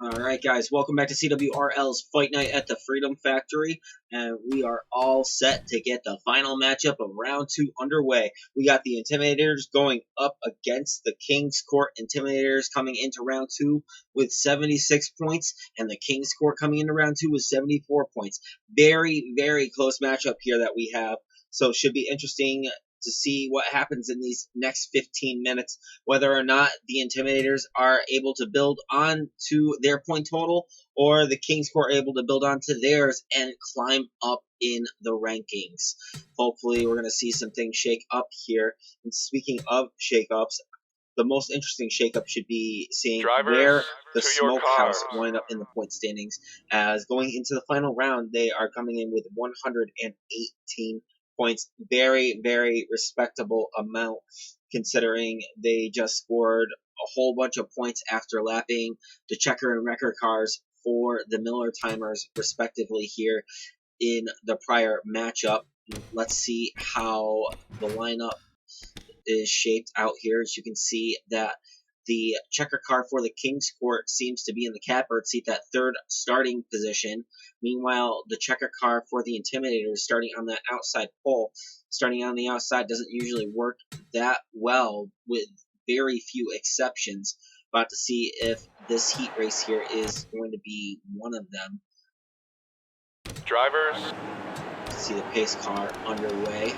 Alright guys, welcome back to CWRL's Fight Night at the Freedom Factory, and we are all set to get the final matchup of round 2 underway. We got the Intimidators going up against the King's Court. Intimidators coming into round 2 with 76 points, and the King's Court coming into round 2 with 74 points. Very, very close matchup here that we have, so it should be interesting to see what happens in these next 15 minutes, whether or not the Intimidators are able to build on to their point total, or the King's Court are able to build on to theirs and climb up in the rankings. Hopefully we're going to see some things shake up here. And speaking of shake-ups, the most interesting shake-up should be seeing where the Smokehouse wind up in the point standings, as going into the final round, they are coming in with 118 points. Very, very respectable amount, considering they just scored a whole bunch of points after lapping the checker and wrecker cars for the Miller timers respectively here in the prior matchup. Let's see how the lineup is shaped out here. As you can see that the checker car for the King's Court seems to be in the catbird seat, that third starting position. Meanwhile, the checker car for the Intimidators starting on that outside pole. Starting on the outside doesn't usually work that well, with very few exceptions. About to see if this heat race here is going to be one of them. Drivers. See the pace car underway.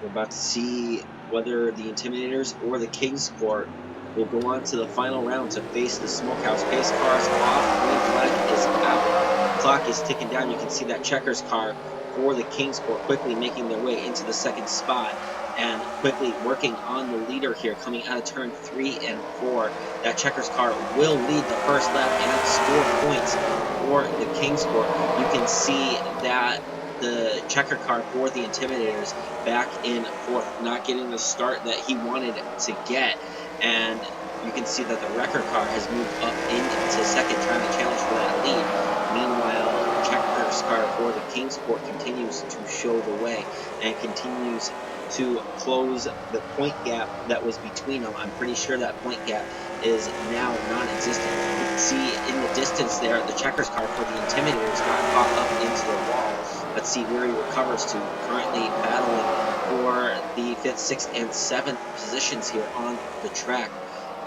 We're about to see whether the Intimidators or the King's Court will go on to the final round to face the Smokehouse. Pace cars off, green flag is out. Clock is ticking down. You can see that checkers car for the King's Court quickly making their way into the second spot and quickly working on the leader here, coming out of turn 3 and 4. That checkers car will lead the first lap and score points for the King's Court. You can see that the checker car for the Intimidators back in fourth, not getting the start that he wanted to get, and you can see that the wrecker car has moved up into second, trying to challenge for that lead. Meanwhile, the checkers car for the King's Court continues to show the way and continues to close the point gap that was between them. I'm pretty sure that point gap is now non-existent. You can see in the distance there, the checkers car for the Intimidators got caught up into the wall. Let's see where he recovers to. Currently battling for the 5th, 6th, and 7th positions here on the track.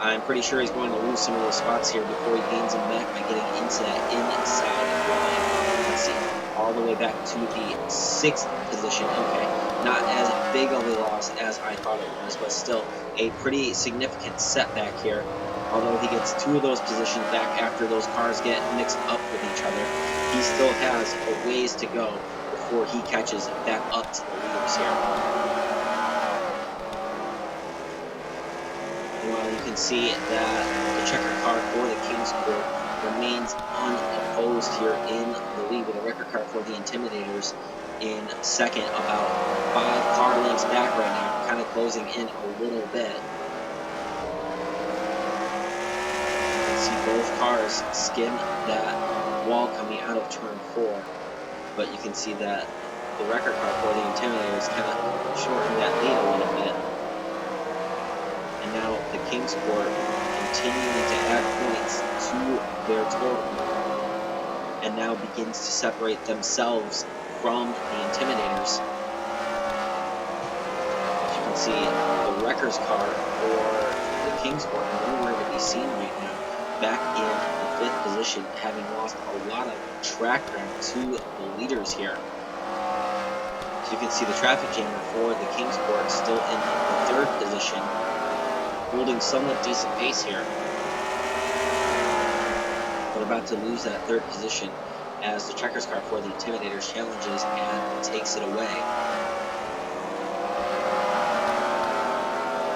I'm pretty sure he's going to lose some of those spots here before he gains them back by getting into that inside line. Let's see, all the way back to the 6th position. Okay, not as big of a loss as I thought it was, but still a pretty significant setback here. Although he gets 2 of those positions back after those cars get mixed up with each other, he still has a ways to go before he catches back up to the leaders here. Meanwhile, you can see that the checker car for the King's Court remains unopposed here in the lead, with a wrecker car for the Intimidators in second, about 5 car lengths back right now, kind of closing in a little bit. You can see both cars skim that wall coming out of turn 4. But you can see that the wrecker car for the Intimidators kind of shortened that lead a little bit. And now the King's Court continuing to add points to their total, and now begins to separate themselves from the Intimidators. As you can see, the wrecker's car for the King's Court nowhere to be seen right now, back in the 5th position, having lost a lot of track ground to the leaders here. So you can see the traffic jammer for the King's Court still in the 3rd position, holding somewhat decent pace here, but about to lose that 3rd position as the checkers car for the Intimidators challenges and takes it away.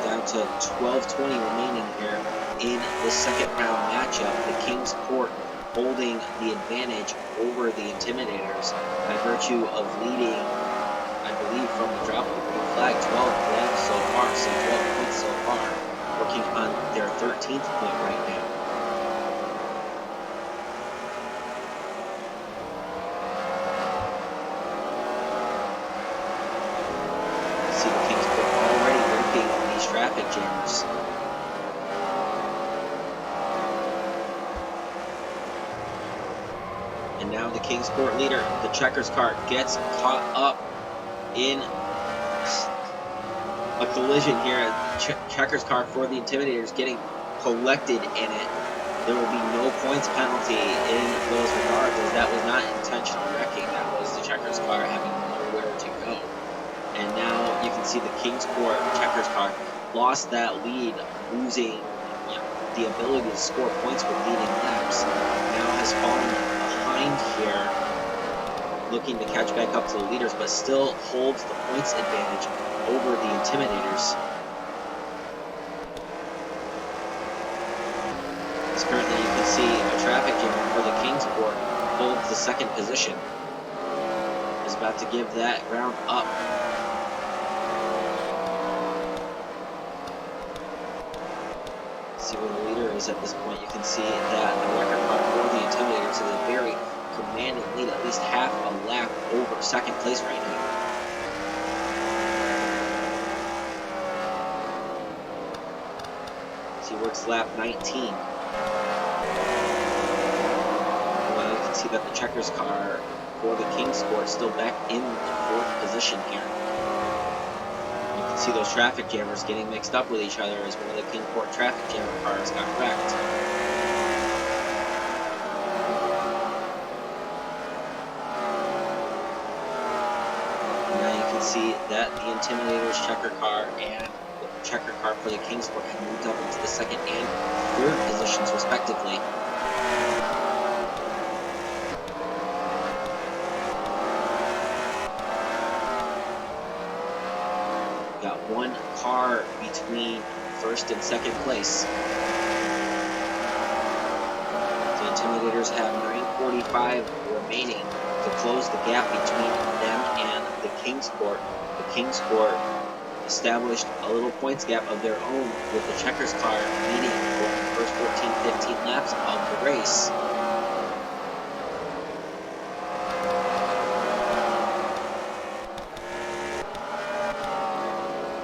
Down to 12:20 remaining here in the second round matchup. The King's Court holding the advantage over the Intimidators by virtue of leading, I believe, from the drop of the green flag, 12 laps so far, so 12 points so far, working on their 13th point right now. See the King's Court already working jammers. And now the Kingsport leader, the checkers car, gets caught up in a collision here. Checkers car for the Intimidators getting collected in it. There will be no points penalty in those regards, as that was not intentional wrecking. That was the checkers car having nowhere to go. And now you can see the Kingsport checkers car lost that lead, losing the ability to score points with leading laps. Now has fallen behind here, looking to catch back up to the leaders, but still holds the points advantage over the Intimidators. As currently you can see a traffic jam for the Kingsport holds the second position. Is about to give that round up. See where the leader is at this point. You can see that the record car for the Intimidators is a very commanding lead, at least half a lap over second place right now. He works lap 19. Well, you can see that the checkers car for the Kingsport is still back in fourth position here. You can see those traffic jammers getting mixed up with each other as one of the Kingsport traffic jammer cars got wrecked. And now you can see that the Intimidators checker car and checker car for the Kingsport have moved up into the second and third positions respectively. Got one car between first and second place. The Intimidators have 9:45 remaining to close the gap between them and the Kingsport. The Kingsport established a little points gap of their own with the checkers car leading for the first 14-15 laps of the race.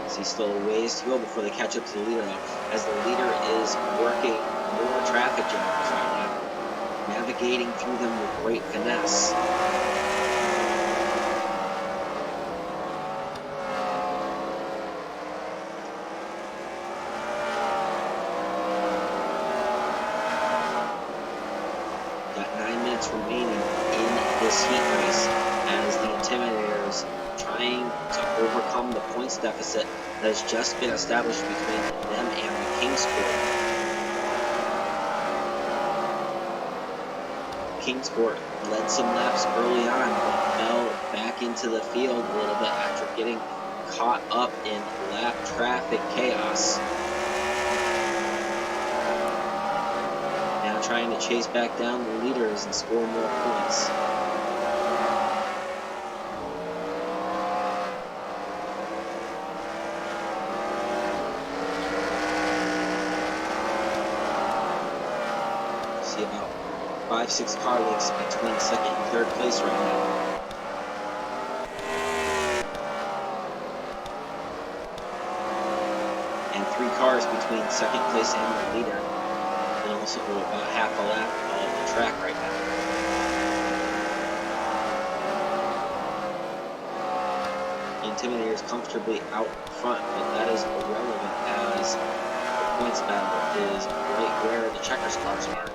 See, still a ways to go before they catch up to the leader though, as the leader is working more traffic jams right now, navigating through them with great finesse. Remaining in this heat race as the Intimidators trying to overcome the points deficit that has just been established between them and the Kingsport. Kingsport led some laps early on, but fell back into the field a little bit after getting caught up in lap traffic chaos. Trying to chase back down the leaders and score more points. See about 5-6 car lengths between second and third place right now. And 3 cars between second place and the leader. And also about half a lap of the track right now. The Intimidators comfortably out front, but that is irrelevant as the points battle is right where the checkers cars are.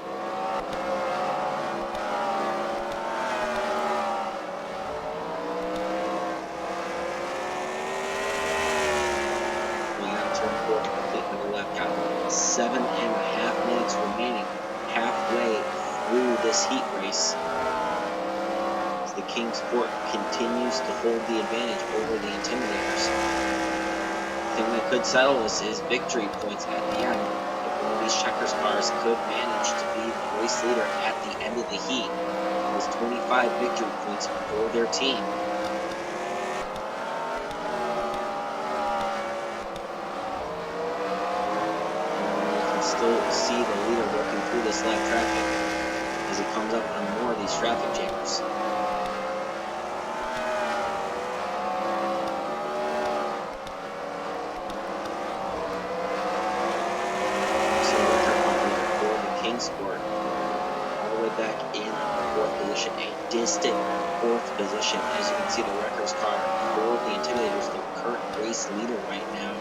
Turn 4 to complete another lap count. 7.5 minutes remaining, halfway through this heat race, as the Kingsport continues to hold the advantage over the Intimidators. The thing that could settle this is victory points at the end. If one of these checkers cars could manage to be the race leader at the end of the heat, it was 25 victory points for their team. Still see the leader working through this lap traffic as he comes up on more of these traffic jammers. distant 4th position. As you can see, the Wrecker's car for the Intimidators, the current race leader right now.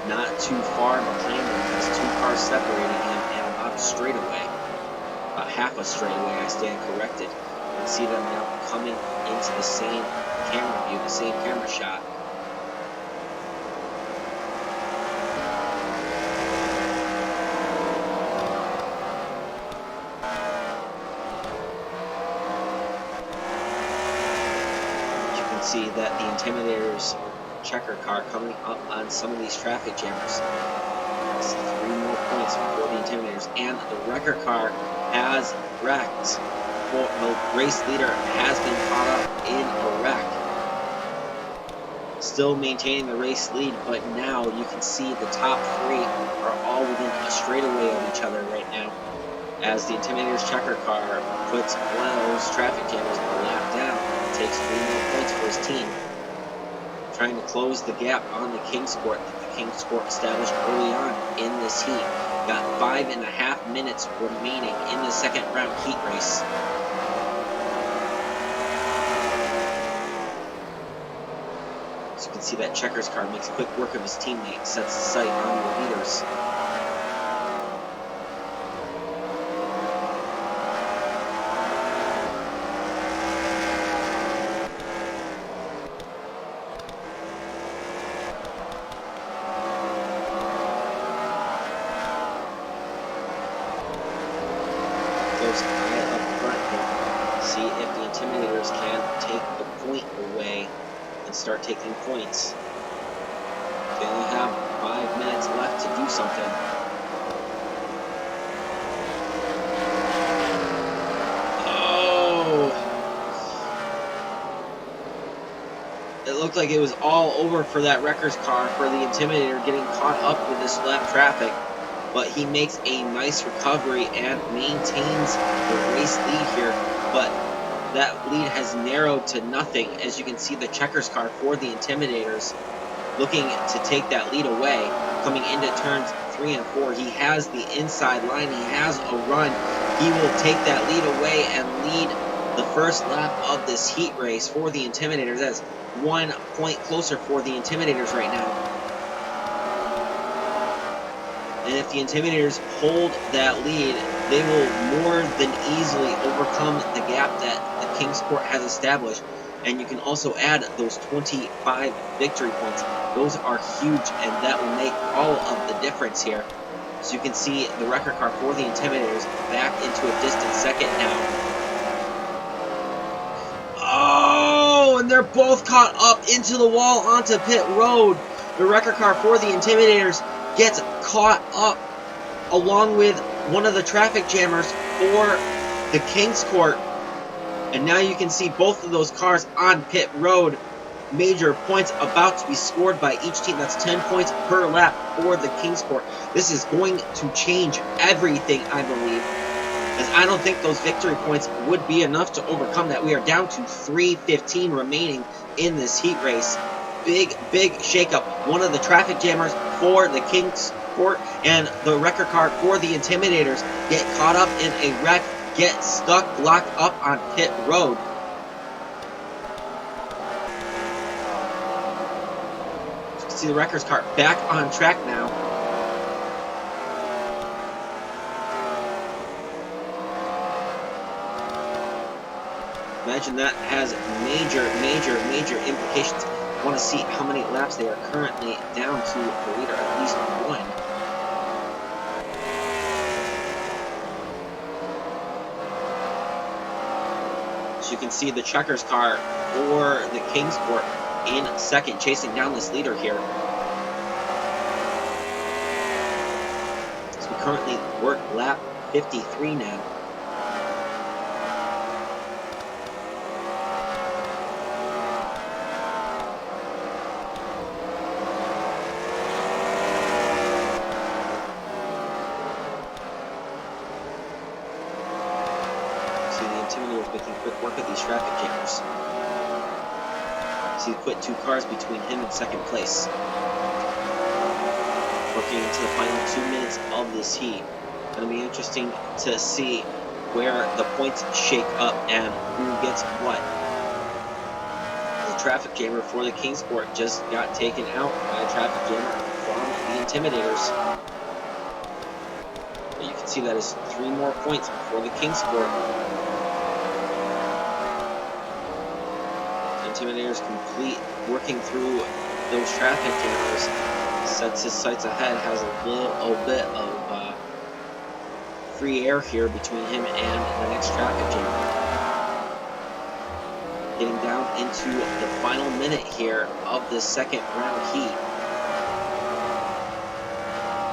Not too far behind him, has 2 cars separating him and about a straightaway. About half a straightaway, I stand corrected. You can see them now coming into the same camera view, the same camera shot. You can see that the Intimidators checker car coming up on some of these traffic jammers. That's 3 more points for the Intimidators, and the Wrecker car has wrecked. Well, the race leader has been caught up in a wreck. Still maintaining the race lead, but now you can see the top 3 are all within a straightaway of each other right now, as the Intimidators checker car puts one of those traffic jammers a lap down. Takes 3 more points for his team. Trying to close the gap on the Kingsport that the Kingsport established early on in this heat. Got 5.5 minutes remaining in the 2nd round heat race. As you can see, that checkers car makes quick work of his teammate, sets the sight on the leaders. Eye up front here. See if the Intimidators can take the point away and start taking points. They only have 5 minutes left to do something. Oh! It looked like it was all over for that Wrecker's car, for the Intimidator getting caught up with this lap traffic. But he makes a nice recovery and maintains the race lead here. But that lead has narrowed to nothing. As you can see, the checkers car for the Intimidators looking to take that lead away. Coming into turns 3 and 4, he has the inside line. He has a run. He will take that lead away and lead the first lap of this heat race for the Intimidators. That's 1 point closer for the Intimidators right now. And if the Intimidators hold that lead, they will more than easily overcome the gap that the Kingsport has established. And you can also add those 25 victory points. Those are huge, and that will make all of the difference here. So you can see the Wrecker car for the Intimidators back into a distant 2nd now. Oh, and they're both caught up into the wall onto pit road. The Wrecker car for the Intimidators gets caught up along with one of the traffic jammers for the Kingsport. And now you can see both of those cars on pit road. Major points about to be scored by each team. That's 10 points per lap for the Kingsport. This is going to change everything, I believe, as I don't think those victory points would be enough to overcome that. We are down to 3:15 remaining in this heat race. Big shakeup. One of the traffic jammers for the Kingsport and the Wrecker car for the Intimidators get caught up in a wreck, get stuck, locked up on pit road. You can see the Wrecker's car back on track now. Imagine that has major implications. I want to see how many laps they are currently down to the leader, at least 1. So you can see the checkers car for the Kingsport in 2nd, chasing down this leader here. So we currently work lap 53 now. Intimidators making quick work of these traffic jammers. So he put 2 cars between him and 2nd place. Working into the final 2 minutes of this heat. It'll be interesting to see where the points shake up and who gets what. The traffic jammer for the Kingsport just got taken out by a traffic jammer from the Intimidators. But you can see that is 3 more points for the Kingsport. The Intimidators complete working through those traffic jammers. Sets his sights ahead, has a little bit of free air here between him and the next traffic jammer. Getting down into the final minute here of the second round heat.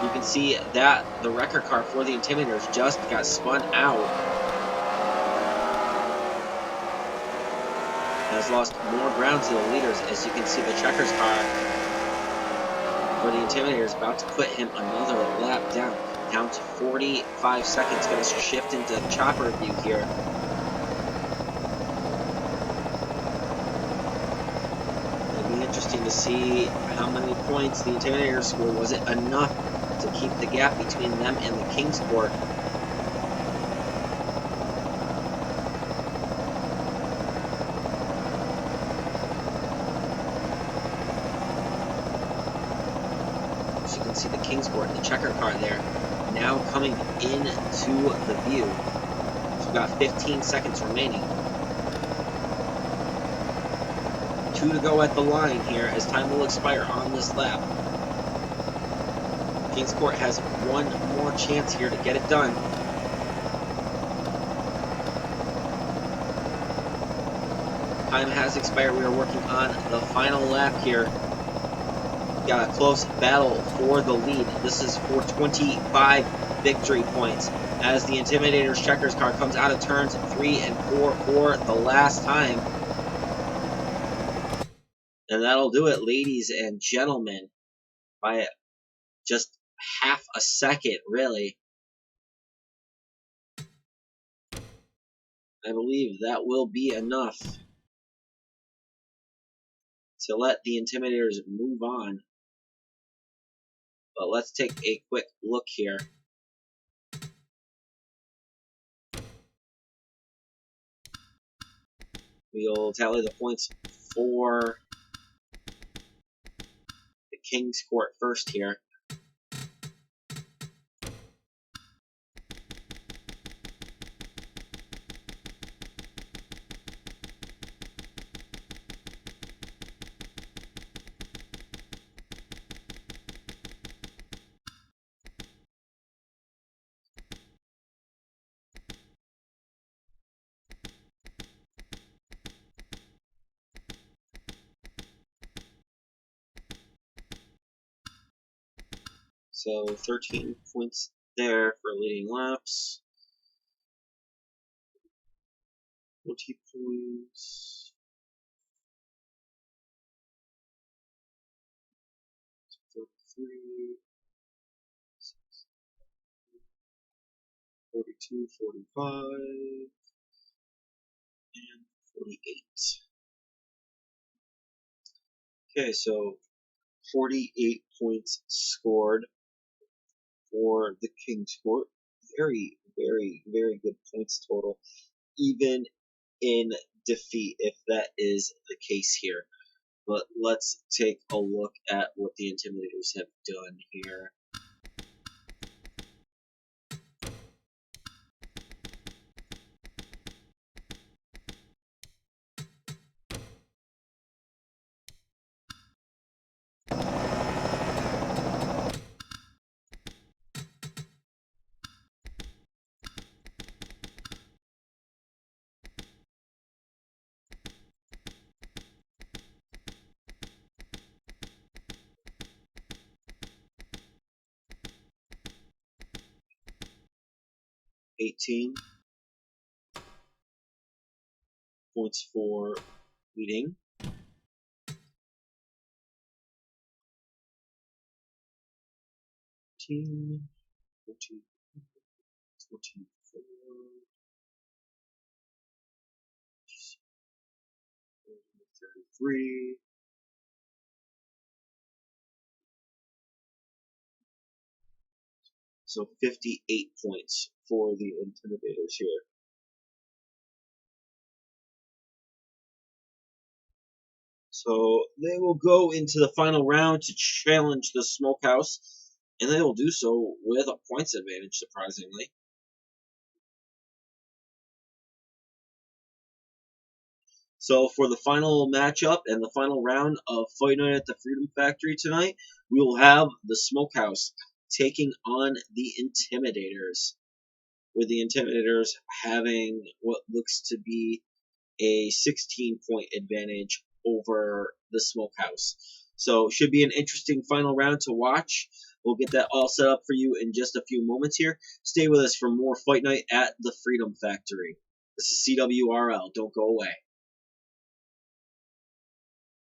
You can see that the wrecker car for the Intimidators just got spun out. Has lost more ground to the leaders. As you can see, the checkers car for the Intimidators about to put him another lap down to 45 seconds. Going to shift into chopper view here. It'll be interesting to see how many points the Intimidators scored. Was it enough to keep the gap between them and the Kingsport? As you can see, the Kingsport and the checker car there now coming into the view. So we've got 15 seconds remaining. 2 to go at the line here as time will expire on this lap. Kingsport has 1 more chance here to get it done. Time has expired. We are working on the final lap here. Got a close battle for the lead. This is for 25 victory points as the Intimidators checkers car comes out of turns 3 and 4 for the last time. And that'll do it, ladies and gentlemen, by just half a second, really. I believe that will be enough to let the Intimidators move on. But let's take a quick look here. We'll tally the points for the Kingsport first here. So 13 points there for leading laps. 20 points. 33. 42, 45. And 48. Okay, so 48 points scored for the Kingsport. Very, very, very good points total, even in defeat, if that is the case here. But let's take a look at what the Intimidators have done here. $18 points for leading. 14, 14, 24, 33. So 58 points for the Intimidators here. So they will go into the final round to challenge the Smokehouse, and they will do so with a points advantage, surprisingly. So for the final matchup and the final round of Fight Night at the Freedom Factory tonight, we will have the Smokehouse taking on the Intimidators, with the Intimidators having what looks to be a 16-point advantage over the Smokehouse. So should be an interesting final round to watch. We'll get that all set up for you in just a few moments here. Stay with us for more Fight Night at the Freedom Factory. This is CWRL. Don't go away.